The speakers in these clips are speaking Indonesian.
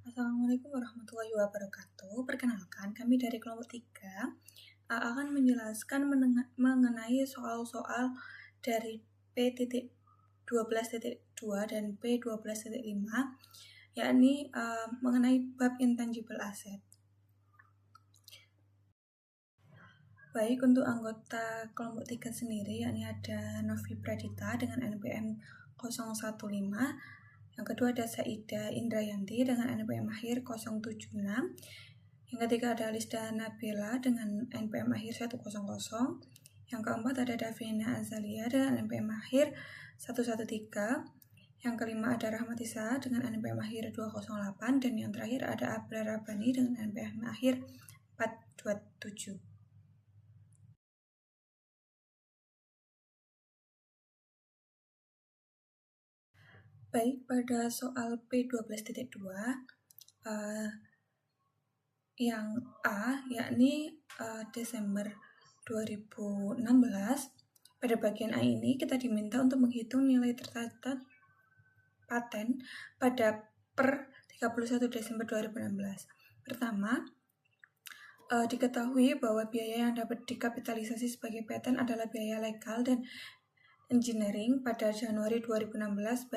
Assalamualaikum warahmatullahi wabarakatuh. Perkenalkan, kami dari kelompok 3 akan menjelaskan mengenai soal-soal dari P.12.2 dan P12.5, yakni mengenai bab intangible asset. Baik, untuk anggota kelompok 3 sendiri, yakni ada Novi Pradita dengan NPM 015, yang kedua ada Saida Indrayanti dengan NPM akhir 076, yang ketiga ada Lisda Nabila dengan NPM akhir 100, yang keempat ada Davina Azalia dengan NPM akhir 113, yang kelima ada Rahmatisa dengan NPM akhir 208, dan yang terakhir ada Abra Rabani dengan NPM akhir 427. Baik, pada soal P12.2 yang A, yakni Desember 2016, pada bagian A ini kita diminta untuk menghitung nilai tercatat paten pada per 31 Desember 2016. Pertama, diketahui bahwa biaya yang dapat dikapitalisasi sebagai paten adalah biaya legal dan engineering pada Januari 2016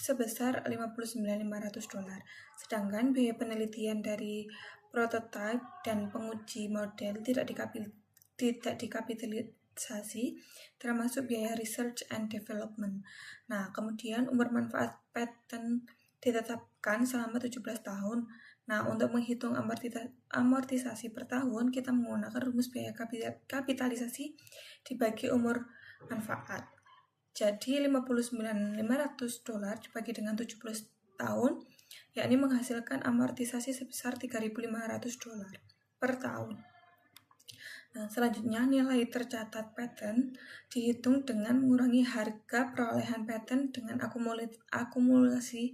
sebesar $59.500. Sedangkan biaya penelitian dari prototipe dan penguji model tidak dikapitalisasi, termasuk biaya research and development. Nah, kemudian umur manfaat patent ditetapkan selama 17 tahun. Nah, untuk menghitung amortisasi per tahun, kita menggunakan rumus biaya kapitalisasi dibagi umur manfaat. Jadi $59.500 dibagi dengan 17 tahun, yakni menghasilkan amortisasi sebesar $3.500 per tahun. Nah, selanjutnya nilai tercatat paten dihitung dengan mengurangi harga perolehan paten dengan akumulasi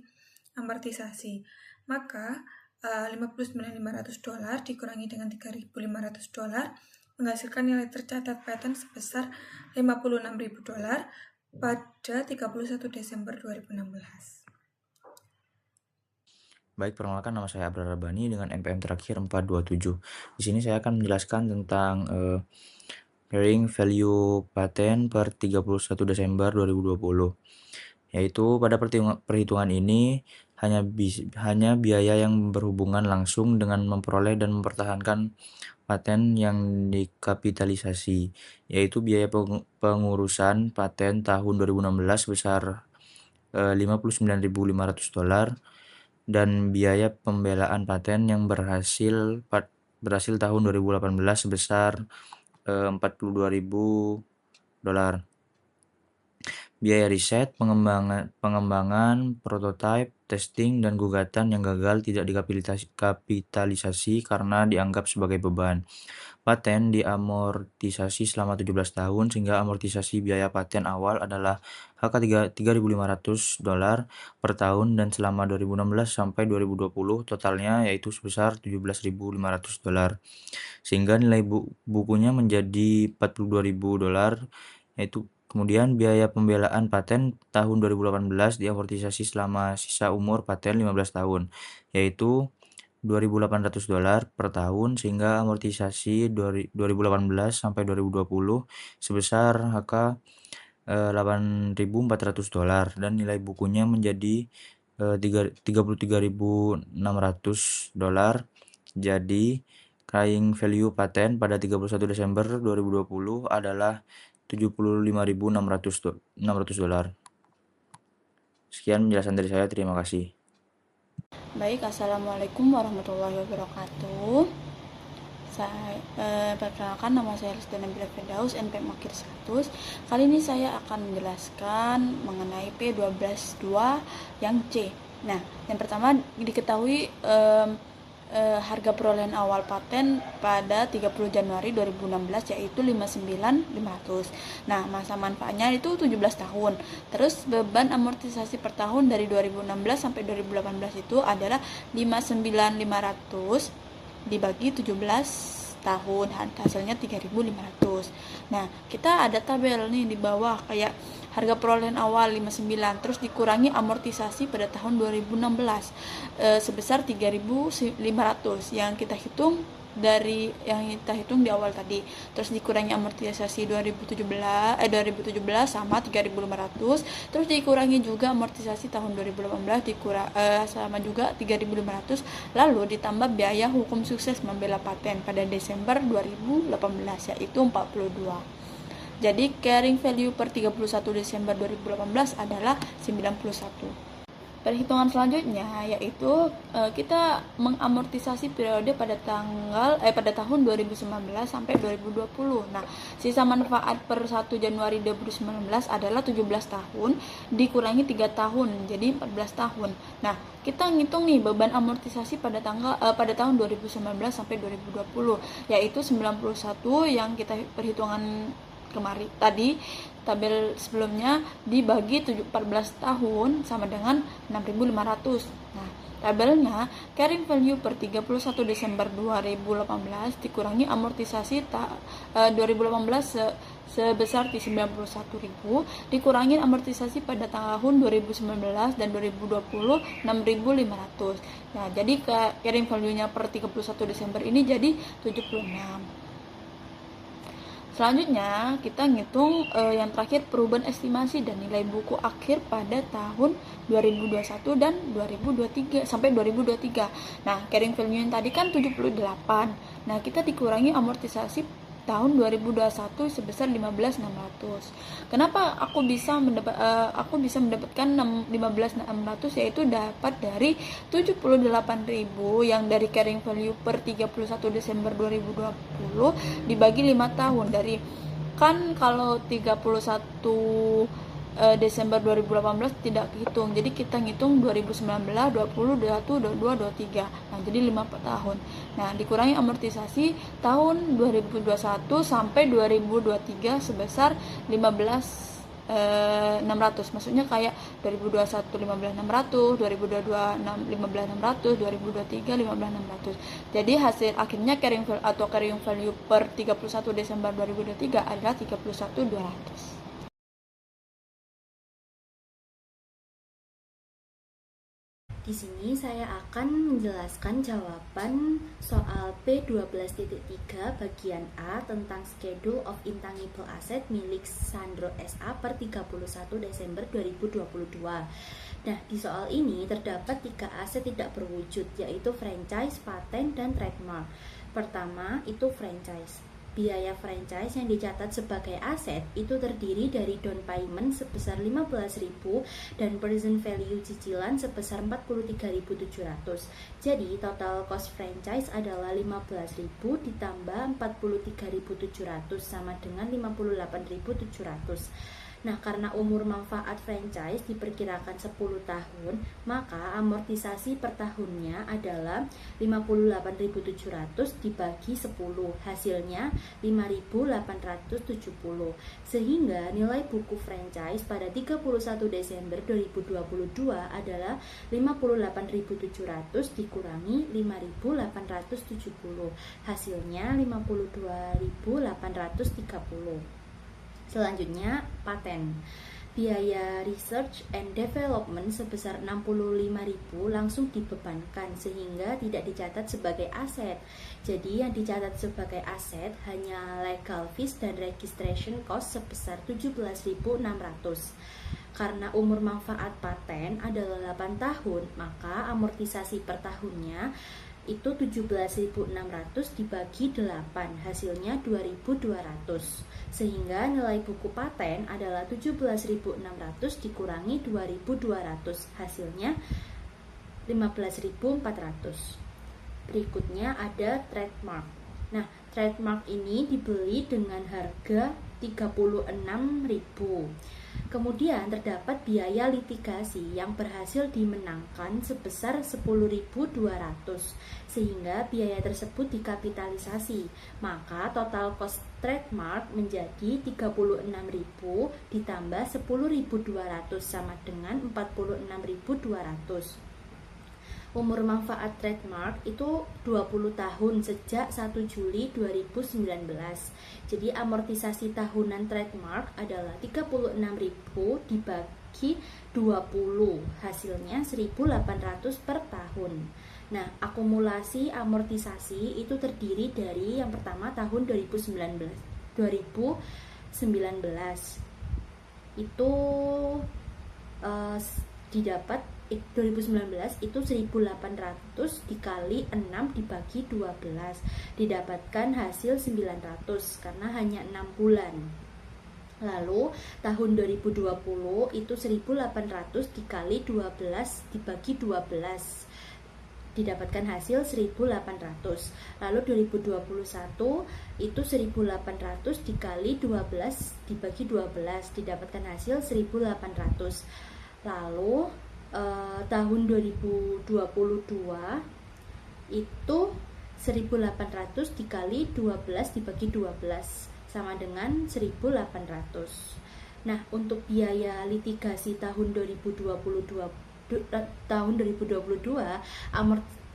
amortisasi. Maka $59.500 dikurangi dengan $3.500 menghasilkan nilai tercatat paten sebesar $56.000 pada 31 Desember 2016. Baik, perkenalkan, nama saya Abra Rabani dengan NPM terakhir 427. Di sini saya akan menjelaskan tentang carrying value patent per 31 Desember 2020. Yaitu pada perhitungan ini hanya biaya yang berhubungan langsung dengan memperoleh dan mempertahankan paten yang dikapitalisasi, yaitu biaya pengurusan paten tahun 2016 sebesar $59.500 dan biaya pembelaan paten yang berhasil tahun 2018 sebesar $42.000. Biaya riset, pengembangan, prototipe, testing, dan gugatan yang gagal tidak dikapitalisasi karena dianggap sebagai beban. Paten diamortisasi selama 17 tahun sehingga amortisasi biaya paten awal adalah $3.500 per tahun dan selama 2016 sampai 2020 totalnya yaitu sebesar $17.500. Sehingga nilai bukunya menjadi $42.000, yaitu kemudian biaya pembelaan paten tahun 2018 diamortisasi selama sisa umur paten 15 tahun, yaitu $2.800 per tahun sehingga amortisasi 2018 sampai 2020 sebesar $8.400 dan nilai bukunya menjadi $33.600. Jadi carrying value paten pada 31 Desember 2020 adalah $75.600. Sekian penjelasan dari saya, terima kasih. Baik, Assalamualaikum warahmatullahi wabarakatuh. Perkenalkan, nama saya Lisda Nabila Firdaus, NPM akhir 100. Kali ini saya akan menjelaskan mengenai P12.2 yang C. Nah, yang pertama diketahui harga perolehan awal paten pada 30 Januari 2016 yaitu 59.500. Nah, masa manfaatnya itu 17 tahun. Terus beban amortisasi per tahun dari 2016 sampai 2018 itu adalah 59.500 dibagi 17 tahun, hasilnya 3.500. Nah, kita ada tabel nih di bawah kayak harga perolehan awal 59, terus dikurangi amortisasi pada tahun 2016 sebesar 3.500 yang kita hitung di awal tadi, terus dikurangi amortisasi 2017 sama 3.500, terus dikurangi juga amortisasi tahun 2018 sama juga 3.500, lalu ditambah biaya hukum sukses membela paten pada Desember 2018 yaitu 42. Jadi carrying value per 31 Desember 2018 adalah 91. Perhitungan selanjutnya yaitu kita mengamortisasi periode pada tahun 2019 sampai 2020. Nah, sisa manfaat per 1 Januari 2019 adalah 17 tahun dikurangi 3 tahun jadi 14 tahun. Nah, kita ngitung nih beban amortisasi pada tahun 2019 sampai 2020 yaitu 91 yang kita perhitungan kemarin tadi tabel sebelumnya dibagi 14 tahun sama dengan 6.500. Nah, tabelnya carrying value per 31 Desember 2018 dikurangi amortisasi 2018 sebesar 91.000 dikurangi amortisasi pada tahun 2019 dan 2020 6.500. Nah, jadi carrying value-nya per 31 Desember ini jadi 76. Selanjutnya kita ngitung yang terakhir perubahan estimasi dan nilai buku akhir pada tahun 2021 dan 2023 sampai 2023. Nah, carrying value yang tadi kan 78. Nah, kita dikurangi amortisasi tahun 2021 sebesar 15.600. Kenapa aku bisa mendapatkan 15.600 yaitu dapat dari 78.000 yang dari carrying value per 31 Desember 2020 dibagi 5 tahun dari kan kalau 31 Desember 2018 tidak hitung. Jadi kita ngitung 2019, 20, 21, 22, 23. Nah, jadi 5 tahun. Nah, dikurangi amortisasi tahun 2021 sampai 2023 sebesar 15.600. Maksudnya kayak 2021 15.600, 2022 15.600, 2023 15.600. Jadi hasil akhirnya carrying value per 31 Desember 2023 adalah 31.200. Di sini saya akan menjelaskan jawaban soal P12.3 bagian A tentang Schedule of Intangible Asset milik Sandro SA per 31 Desember 2022. Nah, di soal ini terdapat 3 aset tidak berwujud, yaitu franchise, paten, dan trademark. Pertama, itu franchise. Biaya franchise yang dicatat sebagai aset itu terdiri dari down payment sebesar 15.000 dan present value cicilan sebesar 43.700. Jadi total cost franchise adalah 15.000 ditambah 43.700 sama dengan 58.700. Nah, karena umur manfaat franchise diperkirakan 10 tahun, maka amortisasi per tahunnya adalah 58.700 dibagi 10, hasilnya 5.870. Sehingga nilai buku franchise pada 31 Desember 2022 adalah 58.700 dikurangi 5.870, hasilnya 52.830. Selanjutnya, paten. Biaya research and development sebesar 65.000 langsung dibebankan sehingga tidak dicatat sebagai aset. Jadi yang dicatat sebagai aset hanya legal fees dan registration cost sebesar 17.600. Karena umur manfaat paten adalah 8 tahun, maka amortisasi per tahunnya itu 17.600 dibagi 8, hasilnya 2.200. Sehingga nilai buku paten adalah 17.600 dikurangi 2.200, hasilnya 15.400. Berikutnya ada trademark. Nah, trademark ini dibeli dengan harga 36.000. Kemudian terdapat biaya litigasi yang berhasil dimenangkan sebesar 10.200 sehingga biaya tersebut dikapitalisasi. Maka total cost trademark menjadi 36.000 ditambah 10.200 sama dengan 46.200. Umur manfaat trademark itu 20 tahun sejak 1 Juli 2019. Jadi amortisasi tahunan trademark adalah 36.000 dibagi 20, hasilnya 1.800 per tahun. Nah, akumulasi amortisasi itu terdiri dari yang pertama tahun 2019 itu didapat 2019 itu 1.800 dikali 6 dibagi 12, didapatkan hasil 900 karena hanya 6 bulan. Lalu tahun 2020 itu 1.800 dikali 12 dibagi 12, didapatkan hasil 1.800. Lalu 2021 itu 1.800 dikali 12 dibagi 12, didapatkan hasil 1.800. Lalu tahun 2022 itu 1.800 dikali 12 dibagi 12 sama dengan 1.800. Nah, untuk biaya litigasi tahun 2022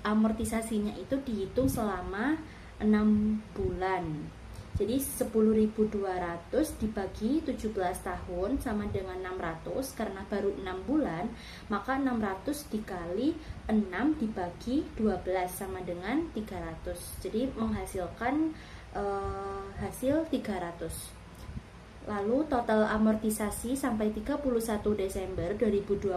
amortisasinya itu dihitung selama 6 bulan. Jadi 10.200 dibagi 17 tahun sama dengan 600 karena baru 6 bulan, maka 600 dikali 6 dibagi 12 sama dengan 300. Jadi menghasilkan hasil 300. Lalu total amortisasi sampai 31 Desember 2022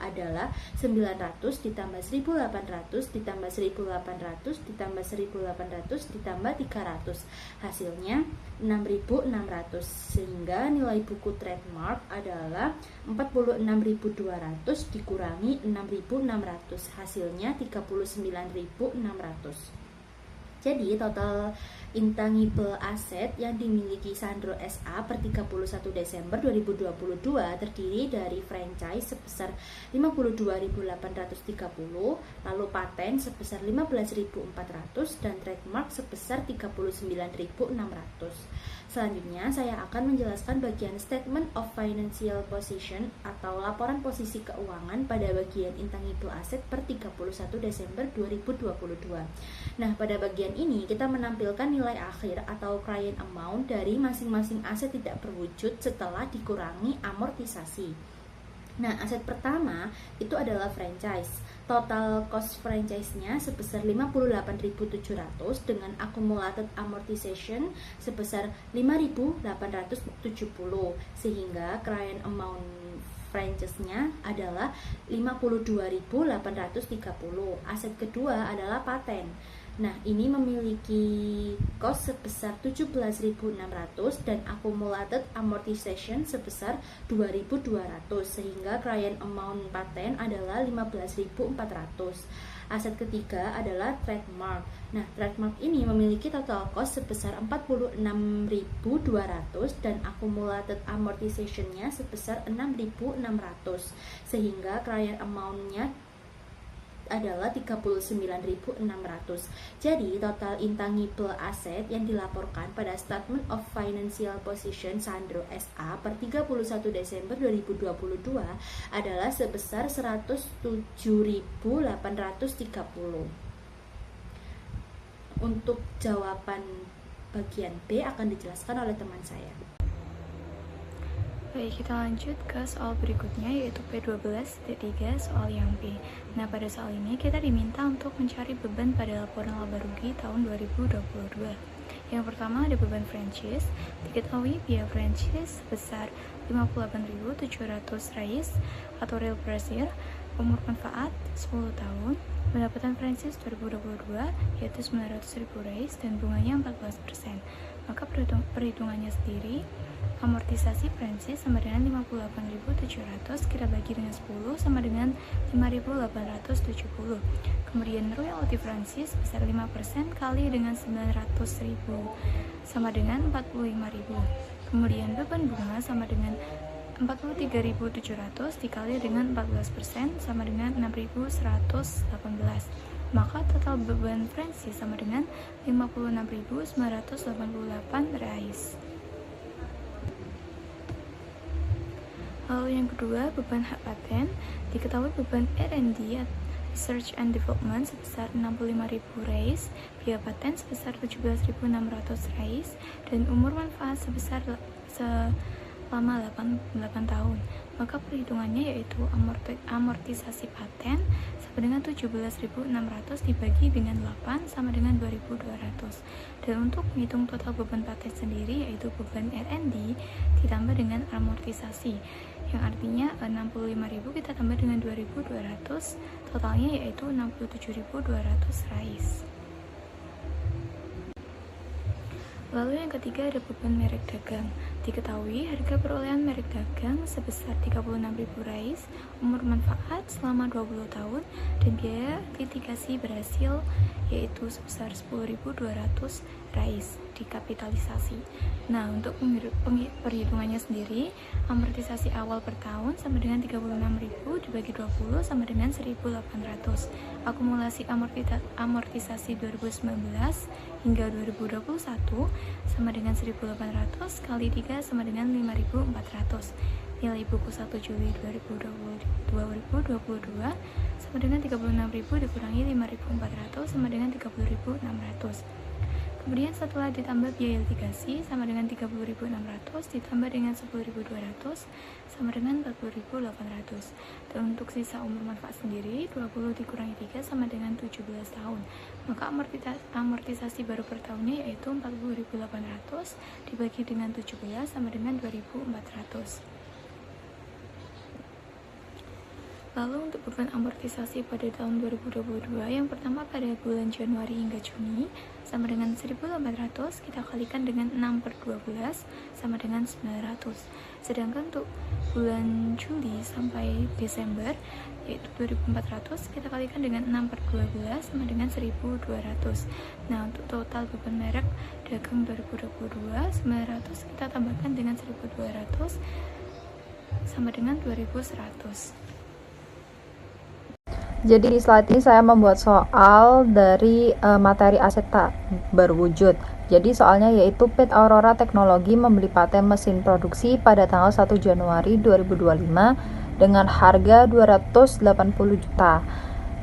adalah 900 ditambah 1.800 ditambah 1.800 ditambah 1.800 ditambah 300. Hasilnya 6.600, sehingga nilai buku trademark adalah 46.200 dikurangi 6.600, hasilnya 39.600. Jadi total intangible asset yang dimiliki Sandro SA per 31 Desember 2022 terdiri dari franchise sebesar 52.830, lalu paten sebesar 15.400 dan trademark sebesar 39.600. Selanjutnya saya akan menjelaskan bagian Statement of Financial Position atau laporan posisi keuangan pada bagian intangible asset per 31 Desember 2022. Nah, pada bagian ini kita menampilkan nilai akhir atau client amount dari masing-masing aset tidak berwujud setelah dikurangi amortisasi. Nah, aset pertama itu adalah franchise. Total cost franchise-nya sebesar 58.700 dengan accumulated amortization sebesar 5.870, sehingga client amount franchise-nya adalah 52.830. Aset kedua adalah paten. Nah, ini memiliki cost sebesar 17.600 dan accumulated amortization sebesar 2.200, sehingga client amount paten adalah 15.400. Aset ketiga adalah trademark. Nah, trademark ini memiliki total cost sebesar 46.200 dan accumulated amortization-nya sebesar 6.600, sehingga client amount-nya adalah 39.600. Jadi total intangible asset yang dilaporkan pada Statement of Financial Position Sandro SA per 31 Desember 2022 adalah sebesar 107.830. Untuk jawaban bagian B akan dijelaskan oleh teman saya. Baik, kita lanjut ke soal berikutnya, yaitu P12.3 soal yang B. Nah, pada soal ini kita diminta untuk mencari beban pada laporan laba rugi tahun 2022. Yang pertama ada beban franchise. Diketahui biaya franchise sebesar 58.700 rais atau real per year, umur manfaat 10 tahun, pendapatan franchise 2022 yaitu 900.000 rais dan bunganya 14%. Maka perhitungannya sendiri, amortisasi franchise sama dengan 58.700 kita bagi dengan 10 sama dengan 5.870. Kemudian royalty franchise sebesar 5% kali dengan 900.000 sama dengan 45.000. Kemudian beban bunga sama dengan 43.700 dikali dengan 14% sama dengan 6.118. Maka total beban franchise sama dengan 56.988 rais. Lalu yang kedua, beban hak paten. Diketahui beban R&D Research and Development sebesar 65.000 reis, biaya paten sebesar 17.600 reis, dan umur manfaat sebesar selama 8 tahun. Maka perhitungannya yaitu amortisasi paten sama dengan 17.600 dibagi dengan 8 sama dengan 2.200. Dan untuk menghitung total beban paten sendiri yaitu beban R&D ditambah dengan amortisasi, yang artinya 65.000 kita tambah dengan 2.200, totalnya yaitu 67.200 reis. Lalu yang ketiga ada beban merek dagang. Diketahui harga perolehan merek dagang sebesar 36.000 reis, umur manfaat selama 20 tahun, dan biaya litigasi berhasil yaitu sebesar 10.200 reis dikapitalisasi. Nah, untuk perhitungannya sendiri, amortisasi awal per tahun sama dengan 36.000 dibagi 20 sama dengan 1.800. Akumulasi amortisasi 2019 hingga 2021 sama dengan 1.800 kali 3 sama dengan 5.400. Nilai buku 1 Juli 2022 sama dengan 36.000 dikurangi 5.400 sama dengan 30.600. Kemudian setelah ditambah biaya litigasi sama dengan 30.600 ditambah dengan 10.200 sama dengan 40.800. Dan untuk sisa umur manfaat sendiri 20 dikurangi 3 sama dengan 17 tahun. Maka amortisasi baru per tahunnya yaitu 40.800 dibagi dengan 17 sama dengan 2.400. Lalu untuk beban amortisasi pada tahun 2022, yang pertama pada bulan Januari hingga Juni sama dengan 1.800 kita kalikan dengan 6/12 sama dengan 900. Sedangkan untuk bulan Juli sampai Desember yaitu 2.400 kita kalikan dengan 6/12 sama dengan 1.200. Nah, untuk total beban merek dagang 2022 900 kita tambahkan dengan 1.200 sama dengan 2.100. Jadi di slide ini saya membuat soal dari materi aset tak berwujud. Jadi soalnya yaitu PT Aurora Teknologi membeli paten mesin produksi pada tanggal 1 Januari 2025 dengan harga 280 juta.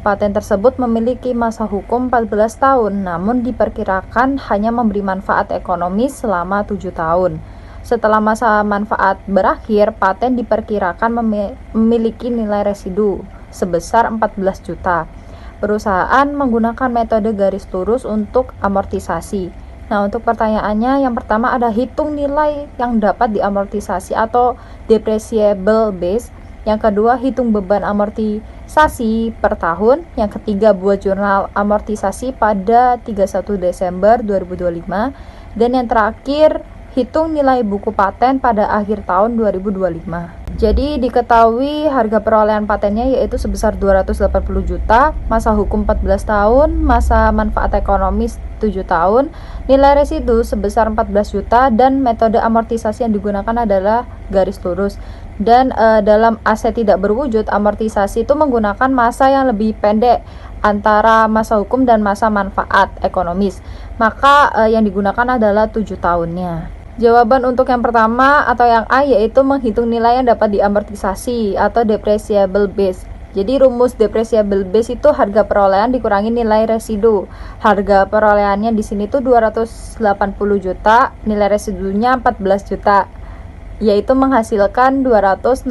Paten tersebut memiliki masa hukum 14 tahun, namun diperkirakan hanya memberi manfaat ekonomis selama 7 tahun. Setelah masa manfaat berakhir, paten diperkirakan memiliki nilai residu sebesar 14 juta. Perusahaan menggunakan metode garis lurus untuk amortisasi. Nah, untuk pertanyaannya yang pertama ada hitung nilai yang dapat diamortisasi atau depreciable base. Yang kedua, hitung beban amortisasi per tahun. Yang ketiga, buat jurnal amortisasi pada 31 Desember 2025. Dan yang terakhir, hitung nilai buku paten pada akhir tahun 2025. Jadi diketahui harga perolehan patennya yaitu sebesar 280 juta, masa hukum 14 tahun, masa manfaat ekonomis 7 tahun, nilai residu sebesar 14 juta, dan metode amortisasi yang digunakan adalah garis lurus. Dan dalam aset tidak berwujud, amortisasi itu menggunakan masa yang lebih pendek antara masa hukum dan masa manfaat ekonomis. Maka yang digunakan adalah 7 tahunnya. Jawaban untuk yang pertama atau yang A yaitu menghitung nilai yang dapat diamortisasi atau depreciable base. Jadi rumus depreciable base itu harga perolehan dikurangi nilai residu. Harga perolehannya di sini tuh 280 juta, nilai residunya 14 juta. Yaitu menghasilkan 266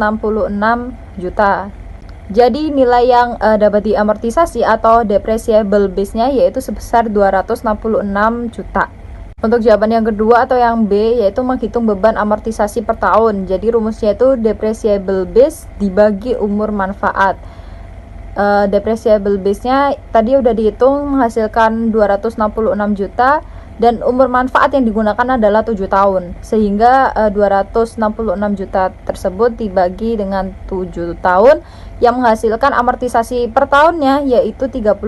juta. Jadi nilai yang dapat diamortisasi atau depreciable base-nya yaitu sebesar 266 juta. Untuk jawaban yang kedua atau yang B yaitu menghitung beban amortisasi per tahun. Jadi rumusnya itu depreciable base dibagi umur manfaat. Depreciable base-nya tadi udah dihitung menghasilkan 266 juta dan umur manfaat yang digunakan adalah 7 tahun. Sehingga 266 juta tersebut dibagi dengan 7 tahun yang menghasilkan amortisasi per tahunnya yaitu 38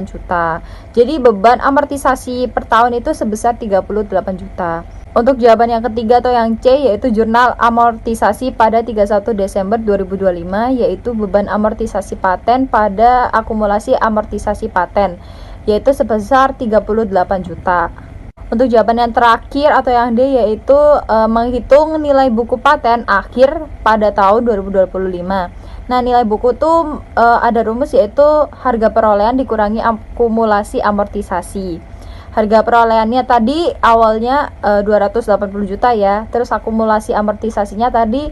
juta. Jadi beban amortisasi per tahun itu sebesar 38 juta. Untuk jawaban yang ketiga atau yang C yaitu jurnal amortisasi pada 31 Desember 2025 yaitu beban amortisasi paten pada akumulasi amortisasi paten yaitu sebesar 38 juta. Untuk jawaban yang terakhir atau yang D yaitu menghitung nilai buku paten akhir pada tahun 2025. Nah, nilai buku tuh ada rumus, yaitu harga perolehan dikurangi akumulasi amortisasi. Harga perolehannya tadi awalnya 280 juta ya, terus akumulasi amortisasinya tadi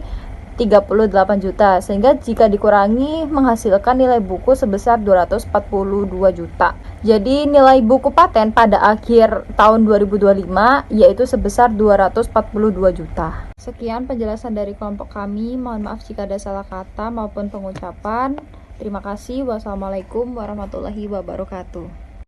38 juta, sehingga jika dikurangi menghasilkan nilai buku sebesar 242 juta. Jadi nilai buku paten pada akhir tahun 2025 yaitu sebesar 242 juta. Sekian penjelasan dari kelompok kami. Mohon maaf jika ada salah kata maupun pengucapan. Terima kasih. Wassalamualaikum warahmatullahi wabarakatuh.